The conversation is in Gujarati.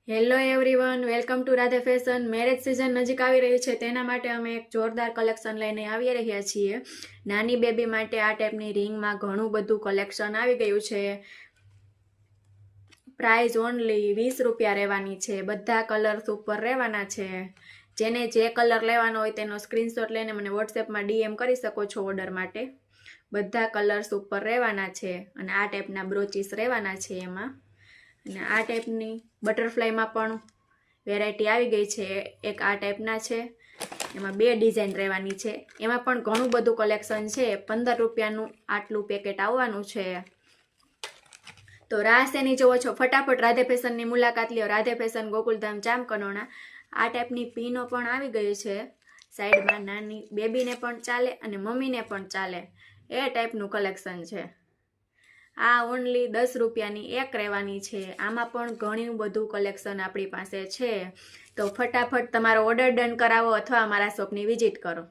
Hello everyone, welcome to Radhe fashion. Marriage season નજીક આવી રહી છે, તેના માટે અમે એક જોરદાર કલેક્શન લઈને આવી રહ્યા છીએ. નાની બેબી માટે આ ટાઈપની રિંગમાં ઘણું બધું કલેક્શન આવી ગયું છે. પ્રાઇસ ઓનલી 20 રૂપિયા રહેવાની છે. બધા કલર્સ ઉપર રહેવાના છે. જેને જે કલર લેવાનો હોય તેનો સ્ક્રીનશોટ લઈને મને વોટ્સએપમાં ડીએમ કરી શકો છો ઓર્ડર માટે. બધા કલર્સ ઉપર રહેવાના છે અને આ ટાઈપના બ્રોચીસ રહેવાના છે એમાં. અને આ ટાઈપની બટરફ્લાયમાં પણ વેરાયટી આવી ગઈ છે. એક આ ટાઈપના છે, એમાં 2 ડિઝાઇન રહેવાની છે. એમાં પણ ઘણું બધું કલેક્શન છે. 15 રૂપિયાનું આટલું પેકેટ આવવાનું છે. તો રાહ શેની જોવો છો? ફટાફટ રાધે ફેશનની મુલાકાત લ્યો. રાધે ફેશન, ગોકુલધામ, ચામકનોણા. આ ટાઈપની પીનો પણ આવી ગઈ છે સાઈડમાં. નાની બેબીને પણ ચાલે અને મમ્મીને પણ ચાલે એ ટાઈપનું કલેક્શન છે. આ ઓનલી 10 રૂપિયાની એક રહેવાની છે. આમાં પણ ઘણું બધું કલેક્શન આપણી પાસે છે. તો ફટાફટ તમારો ઓર્ડર ડન કરાવો અથવા અમારા શોપની વિઝિટ કરો.